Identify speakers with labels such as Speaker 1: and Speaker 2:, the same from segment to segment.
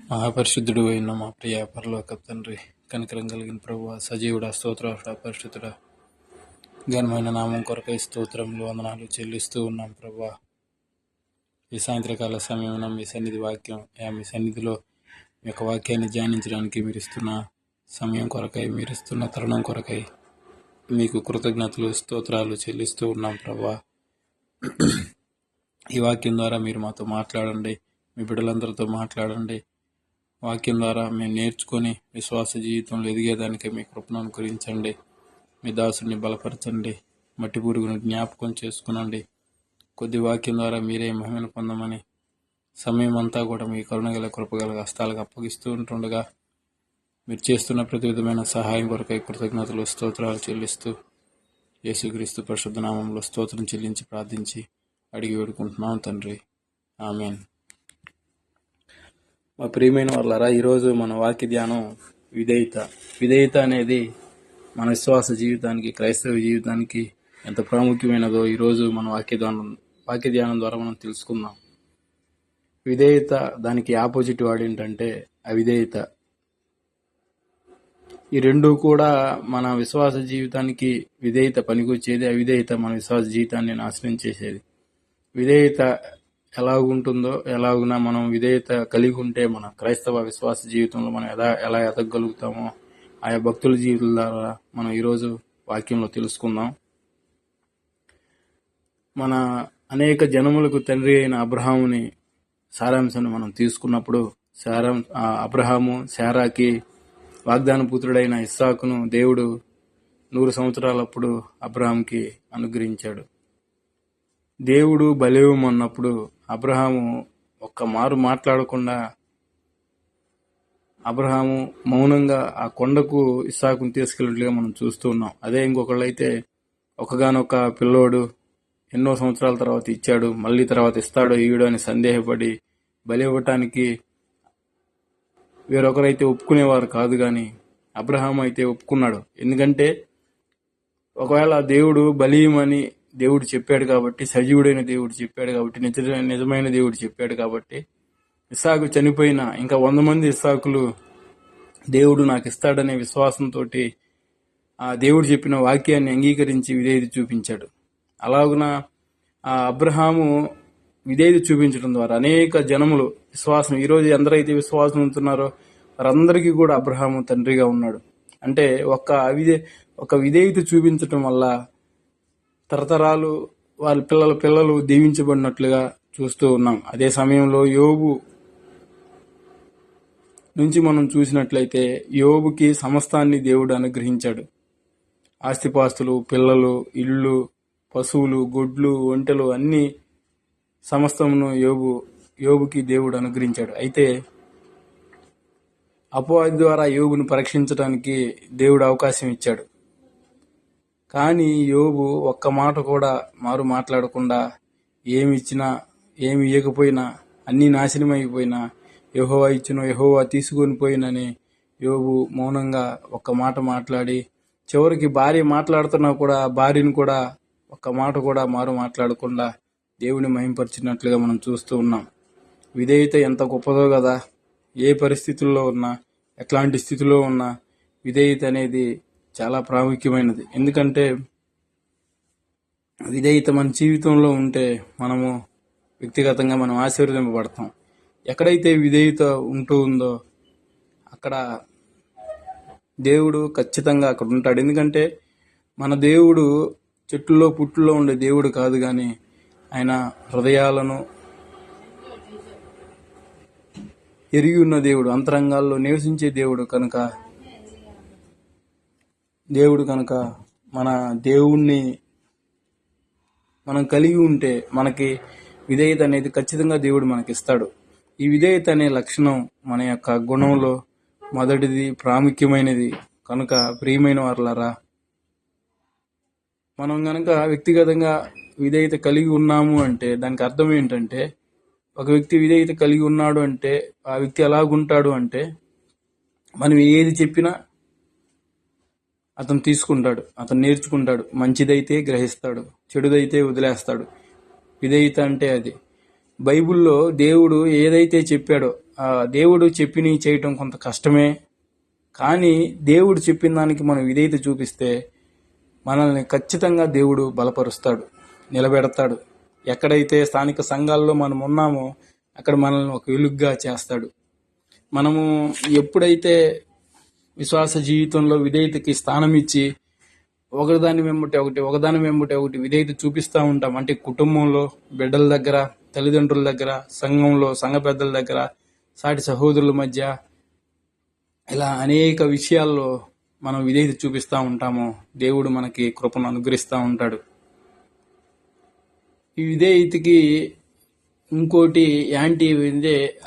Speaker 1: మహాపరిశుద్ధుడు అయిన మా ప్రియ పరలోక తండ్రి, కనికరం కలిగిన ప్రభువా, సజీవుడా, స్తోత్ర పరిశుద్ధుడా, ఘనమైన నామం కొరకై స్తోత్రములు వందనాలు చెల్లిస్తూ ఉన్నాం ప్రభువా. ఈ సాయంత్రకాల సమయం మీ సన్నిధి వాక్యం, మీ సన్నిధిలో మీ యొక్క వాక్యాన్ని ధ్యానించడానికి మీరు ఇస్తున్న సమయం కొరకై, మీరు ఇస్తున్న తరుణం కొరకై మీకు కృతజ్ఞతలు స్తోత్రాలు చెల్లిస్తూ ఉన్నాం ప్రభువా. ఈ వాక్యం ద్వారా మీరు మాతో మాట్లాడండి, మీ బిడ్డలందరితో మాట్లాడండి. వాక్యం ద్వారా మేము నేర్చుకొని విశ్వాస జీవితంలో ఎదిగేదానికి మీ కృపను అనుకరించండి. మీ దాసుని బలపరచండి, మట్టి పురుగును జ్ఞాపకం చేసుకునండి. కొద్ది వాక్యం ద్వారా మీరే మహిమను పొందమని సమయం అంతా కూడా మీ కరుణగల కృపగల హస్తాలకు అప్పగిస్తూ ఉంటుండగా మీరు చేస్తున్న ప్రతి విధమైన సహాయం కొరకై కృతజ్ఞతలు స్తోత్రాలు చెల్లిస్తూ యేసుక్రీస్తు పరిశుద్ధ నామంలో స్తోత్రం చెల్లించి ప్రార్థించి అడిగి వేడుకుంటున్నాం తండ్రి, ఆమేన్. మా ప్రియమైన వాళ్ళారా, ఈరోజు మన వాక్య ధ్యానం విధేయత అనేది మన విశ్వాస జీవితానికి, క్రైస్తవ జీవితానికి ఎంత ప్రాముఖ్యమైనదో ఈరోజు మన వాక్య ధ్యానం ద్వారా మనం తెలుసుకుందాం. విధేయత, దానికి ఆపోజిట్ వాడు ఏంటంటే అవిధేయత. ఈ రెండు కూడా మన విశ్వాస జీవితానికి విధేయత పనికొచ్చేది, అవిధేయత మన విశ్వాస జీవితాన్ని నాశనం చేసేది. విధేయత ఎలాగుంటుందో, ఎలాగున మనం విధేయత కలిగి ఉంటే మన క్రైస్తవ విశ్వాస జీవితంలో మనం ఎలా ఎదగలుగుతామో ఆయా భక్తుల జీవితాల ద్వారా మనం ఈరోజు వాక్యంలో తెలుసుకుందాం. మన అనేక జనములకు తండ్రి అయిన అబ్రహాముని సారాంశాన్ని మనం తీసుకున్నప్పుడు, అబ్రహాము శారాకి వాగ్దాన పుత్రుడైన ఇస్సాకును దేవుడు 100 సంవత్సరాలప్పుడు అబ్రహాంకి అనుగ్రహించాడు. దేవుడు బలివ్వమన్నప్పుడు అబ్రహాము ఒక్క మారు మాట్లాడకుండా అబ్రహాము మౌనంగా ఆ కొండకు ఇస్సాకును తీసుకెళ్ళినట్లుగా మనం చూస్తూ ఉన్నాం. అదే ఇంకొకళ్ళైతే ఒకగానొక పిల్లోడు ఎన్నో సంవత్సరాల తర్వాత ఇచ్చాడు, మళ్ళీ తర్వాత ఇస్తాడో ఈడో అని సందేహపడి బలి ఇవ్వటానికి వేరొకరైతే ఒప్పుకునేవారు కాదు, కానీ అబ్రహాము అయితే ఒప్పుకున్నాడు. ఎందుకంటే ఒకవేళ దేవుడు బలియమని దేవుడు చెప్పాడు కాబట్టి, సజీవుడైన దేవుడు చెప్పాడు కాబట్టి, నిజమైన దేవుడు చెప్పాడు కాబట్టి, ఇస్సాకు చనిపోయినా ఇంకా 100 మంది ఇస్సాకులు దేవుడు నాకు ఇస్తాడనే విశ్వాసంతో ఆ దేవుడు చెప్పిన వాక్యాన్ని అంగీకరించి విధేయత చూపించాడు. అలాగున ఆ అబ్రహాము విధేయత చూపించడం ద్వారా అనేక జనములు విశ్వాసం, ఈరోజు ఎందరైతే విశ్వాసం ఉంటున్నారో వారందరికీ కూడా అబ్రహాము తండ్రిగా ఉన్నాడు. అంటే ఒక విధేయత చూపించటం వల్ల తరతరాలు వాళ్ళ పిల్లలు దీవించబడినట్లుగా చూస్తూ ఉన్నాం. అదే సమయంలో యోబు నుంచి మనం చూసినట్లయితే యోబుకి సమస్తాన్ని దేవుడు అనుగ్రహించాడు. ఆస్తిపాస్తులు, పిల్లలు, ఇళ్ళు, పశువులు, గొడ్లు, ఒంటెలు అన్ని సమస్తమును యోబుకి దేవుడు అనుగ్రహించాడు. అయితే అపవాది ద్వారా యోబును పరీక్షించడానికి దేవుడు అవకాశం ఇచ్చాడు. కానీ యోబు ఒక్క మాట కూడా మారు మాట్లాడకుండా, ఏమి ఇచ్చినా ఏమి ఇవ్వకపోయినా అన్నీ నాశనమైపోయినా యెహోవా ఇచ్చును యెహోవా తీసుకొని పోయినని యోబు మౌనంగా ఒక్క మాట మాట్లాడి, చివరికి భార్య మాట్లాడుతున్నా కూడా భార్యను కూడా ఒక్క మాట కూడా మారు మాట్లాడకుండా దేవుని మహింపరిచినట్లుగా మనం చూస్తూ ఉన్నాం. విధేయత ఎంత గొప్పదో కదా. ఏ పరిస్థితుల్లో ఉన్నా, ఎట్లాంటి స్థితిలో ఉన్నా విధేయత అనేది చాలా ప్రాముఖ్యమైనది. ఎందుకంటే విధేయత మన జీవితంలో ఉంటే మనము వ్యక్తిగతంగా మనం ఆశీర్వదింపబడతాం. ఎక్కడైతే విధేయత ఉందో అక్కడ దేవుడు ఖచ్చితంగా అక్కడ ఉంటాడు. ఎందుకంటే మన దేవుడు చెట్టుల్లో పుట్టుల్లో ఉండే దేవుడు కాదు, కానీ ఆయన హృదయాలను ఎరిగి ఉన్న దేవుడు, అంతరంగాల్లో నివసించే దేవుడు కనుక మన దేవుణ్ణి మనం కలిగి ఉంటే మనకి విధేయత అనేది ఖచ్చితంగా దేవుడు మనకిస్తాడు. ఈ విధేయత అనే లక్షణం మన యొక్క గుణంలో మొదటిది, ప్రాముఖ్యమైనది. కనుక ప్రియమైన వారలారా, మనం గనక వ్యక్తిగతంగా విధేయత కలిగి ఉన్నాము అంటే దానికి అర్థం ఏంటంటే, ఒక వ్యక్తి విధేయత కలిగి ఉన్నాడు అంటే ఆ వ్యక్తి ఎలాగుంటాడు అంటే, మనం ఏది చెప్పినా అతను తీసుకుంటాడు, అతను నేర్చుకుంటాడు. మంచిదైతే గ్రహిస్తాడు, చెడుదైతే వదిలేస్తాడు. విధేయత అంటే అది. బైబిల్లో దేవుడు ఏదైతే చెప్పాడో ఆ దేవుడు చెప్పినవి చేయటం కొంత కష్టమే. కానీ దేవుడు చెప్పిన దానికి మనం విధేయత చూపిస్తే మనల్ని ఖచ్చితంగా దేవుడు బలపరుస్తాడు, నిలబెడతాడు. ఎక్కడైతే స్థానిక సంఘాల్లో మనం ఉన్నామో అక్కడ మనల్ని ఒక వెలుగుగా చేస్తాడు. మనము ఎప్పుడైతే విశ్వాస జీవితంలో విధేయతకి స్థానం ఇచ్చి ఒకదాని వెంబటి ఒకటి విధేయత చూపిస్తూ ఉంటాం, అంటే కుటుంబంలో బిడ్డల దగ్గర, తల్లిదండ్రుల దగ్గర, సంఘంలో సంఘ పెద్దల దగ్గర, సాటి సహోదరుల మధ్య, ఇలా అనేక విషయాల్లో మనం విధేయత చూపిస్తూ ఉంటాము. దేవుడు మనకి కృపను అనుగ్రహిస్తూ ఉంటాడు. ఈ విధేయతకి ఇంకోటి యాంటీ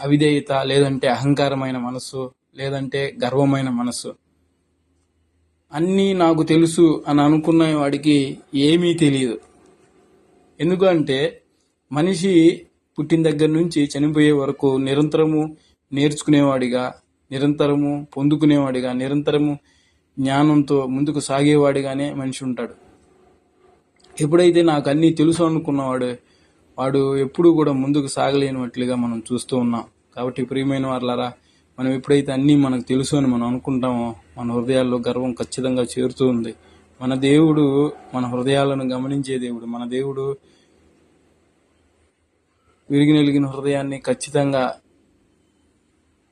Speaker 1: అవిధేయత, లేదంటే అహంకారమైన మనసు, లేదంటే గర్వమైన మనసు. అన్నీ నాకు తెలుసు అని అనుకున్న వాడికి ఏమీ తెలియదు. ఎందుకంటే మనిషి పుట్టిన దగ్గర నుంచి చనిపోయే వరకు నిరంతరము నేర్చుకునేవాడిగా, నిరంతరము పొందుకునేవాడిగా, నిరంతరము జ్ఞానంతో ముందుకు సాగేవాడిగానే మనిషి ఉంటాడు. ఎప్పుడైతే నాకు అన్నీ తెలుసు అనుకున్నవాడు వాడు ఎప్పుడూ కూడా ముందుకు సాగలేనివట్లుగా మనం చూస్తూ ఉన్నాం. కాబట్టి ప్రియమైన వారలారా, మనం ఎప్పుడైతే అన్నీ మనకు తెలుసు అని మనం అనుకుంటామో మన హృదయాల్లో గర్వం ఖచ్చితంగా చేరుతూ ఉంది. మన దేవుడు మన హృదయాలను గమనించే దేవుడు. మన దేవుడు విరిగి నలిగిన హృదయాన్ని ఖచ్చితంగా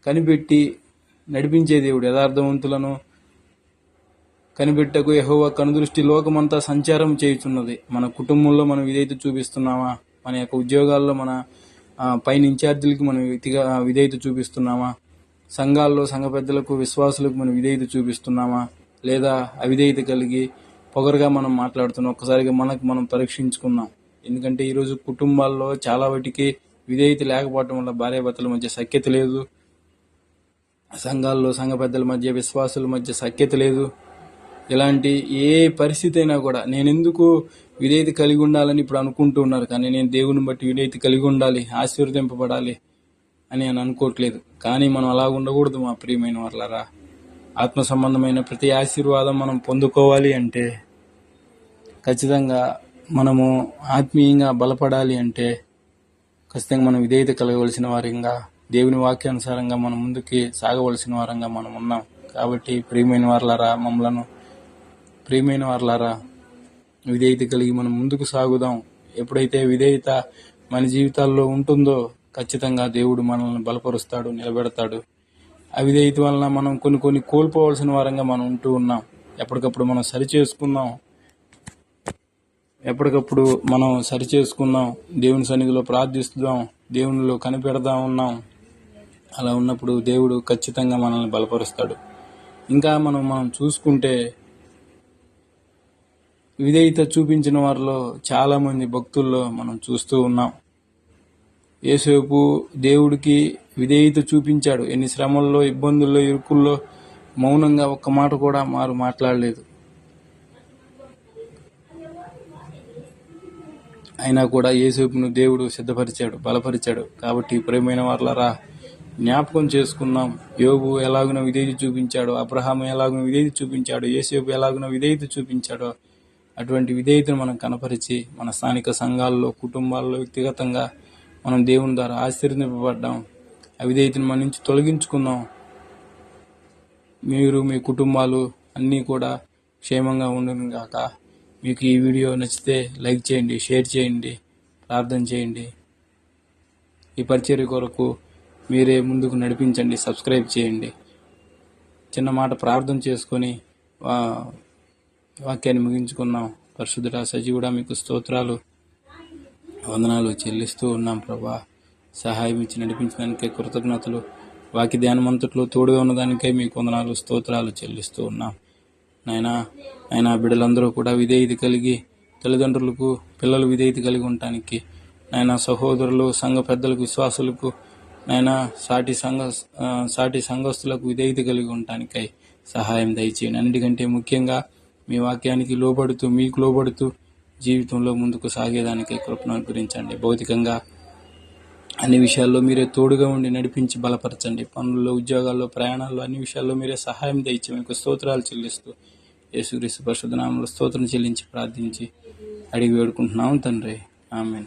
Speaker 1: కనిపెట్టి నడిపించే దేవుడు. యథార్థవంతులను కనిపెట్టకు యెహోవా కనుదృష్టి లోకమంతా సంచారం చేయుచున్నది. మన కుటుంబంలో మనం విధేయత చూపిస్తున్నామా? మన యొక్క ఉద్యోగాల్లో మన పైన ఇన్ఛార్జీలకి మనం విధేయత చూపిస్తున్నామా? సంఘాల్లో సంఘ పెద్దలకు, విశ్వాసులకు మనం విధేయత చూపిస్తున్నామా? లేదా అవిధేయత కలిగి పొగరుగా మనం మాట్లాడుతున్నాం? ఒక్కసారిగా మనకు మనం పరీక్షించుకున్నాం. ఎందుకంటే ఈరోజు కుటుంబాల్లో చాలా వాటికి విధేయత లేకపోవడం వల్ల భార్యాభర్తల మధ్య సఖ్యత లేదు, సంఘాల్లో సంఘ పెద్దల మధ్య, విశ్వాసుల మధ్య సఖ్యత లేదు. ఇలాంటి ఏ పరిస్థితి అయినా కూడా నేను ఎందుకు విధేయత కలిగి ఉండాలని ఇప్పుడు అనుకుంటూ ఉన్నారు, కానీ నేను దేవుని బట్టి విధేయత కలిగి ఉండాలి, ఆశీర్వదింపబడాలి అని నేను అనుకోవట్లేదు. కానీ మనం అలా ఉండకూడదు మా ప్రియమైన వారలారా. ఆత్మ సంబంధమైన ప్రతి ఆశీర్వాదం మనం పొందుకోవాలి అంటే, ఖచ్చితంగా మనము ఆత్మీయంగా బలపడాలి అంటే ఖచ్చితంగా మనం విధేయత కలగవలసిన వారంగా, దేవుని వాక్యానుసారంగా మనం ముందుకి సాగవలసిన వారంగా మనం ఉన్నాం. కాబట్టి ప్రియమైన వారలారా విధేయత కలిగి మనం ముందుకు సాగుదాం. ఎప్పుడైతే విధేయత మన జీవితాల్లో ఉంటుందో ఖచ్చితంగా దేవుడు మనల్ని బలపరుస్తాడు, నిలబెడతాడు. అవిధేయత వలన మనం కొన్ని కోల్పోవలసిన వారంగా మనం ఉంటూ ఉన్నాం. ఎప్పటికప్పుడు మనం సరిచేసుకుందాం, దేవుని సన్నిధిలో ప్రార్థిస్తున్నాం, దేవునిలో కనిపెడతా ఉన్నాం. అలా ఉన్నప్పుడు దేవుడు ఖచ్చితంగా మనల్ని బలపరుస్తాడు. ఇంకా మనం చూసుకుంటే విధేయత చూపించిన వారిలో చాలా మంది భక్తుల్లో మనం చూస్తూ ఉన్నాం. యేసేపు దేవుడికి విధేయత చూపించాడు. ఎన్ని శ్రమల్లో, ఇబ్బందుల్లో, ఇరుకుల్లో మౌనంగా ఒక్క మాట కూడా మాట్లాడలేదు. అయినా కూడా యేసేపును దేవుడు సిద్ధపరిచాడు, బలపరిచాడు. కాబట్టి ప్రియమైన వారలారా, జ్ఞాపకం చేసుకుందాం. యోబు ఎలాగున విధేయత చూపించాడో, అబ్రహాము ఎలాగున విధేయత చూపించాడో, యేసేపు ఎలాగున విధేయత చూపించాడో, అటువంటి విధేయతను మనం కనపరిచి మన స్థానిక సంఘాల్లో, కుటుంబాల్లో, వ్యక్తిగతంగా మనం దేవుని ద్వారా ఆశీర్వదింపబడ్డాం. అవిధేయతను మన నుంచి తొలగించుకుందాం. మీరు, మీ కుటుంబాలు అన్నీ కూడా క్షేమంగా ఉండును గాక. మీకు ఈ వీడియో నచ్చితే లైక్ చేయండి, షేర్ చేయండి, ప్రార్థన చేయండి. ఈ పరిచర్య కొరకు మీరే ముందుకు నడిపించండి, సబ్స్క్రైబ్ చేయండి. చిన్న మాట ప్రార్థన చేసుకొని వాక్యాన్ని ముగించుకున్నాం. పరిశుద్ధుడా, సజీవుడా, మీకు స్తోత్రాలు, వందనాలు చెల్లిస్తూ ఉన్నాం ప్రభా. సహాయం ఇచ్చి నడిపించడానికే కృతజ్ఞతలు. వాక్య ధ్యానమంతట్లో తోడుగా ఉన్నదానికై మీకు వందనాలు, స్తోత్రాలు చెల్లిస్తూ ఉన్నాం. నాయనా బిడ్డలందరూ కూడా విధేయత కలిగి, తల్లిదండ్రులకు పిల్లలు విధేయత కలిగి ఉండటానికి, నాయనా సహోదరులు, సంఘ పెద్దలకు, విశ్వాసులకు, నాయనా సాటి సంఘస్థులకు విధేయత కలిగి ఉండటానికై సహాయం దయచేయండి. అన్నిటికంటే ముఖ్యంగా మీ వాక్యానికి లోబడుతూ, మీకు లోబడుతూ జీవితంలో ముందుకు సాగేదానికై కృపను అనుగ్రహించండి. భౌతికంగా అన్ని విషయాల్లో మీరే తోడుగా ఉండి నడిపించి బలపరచండి. పనుల్లో, ఉద్యోగాల్లో, ప్రయాణాల్లో అన్ని విషయాల్లో మీరే సహాయం దయచి మీకు స్తోత్రాలు చెల్లిస్తూ యేసుక్రీస్తు పరిశుద్ధ నామములో స్తోత్రం చెల్లించి ప్రార్థించి అడిగి వేడుకుంటున్నాము తండ్రి. ఆమేన్.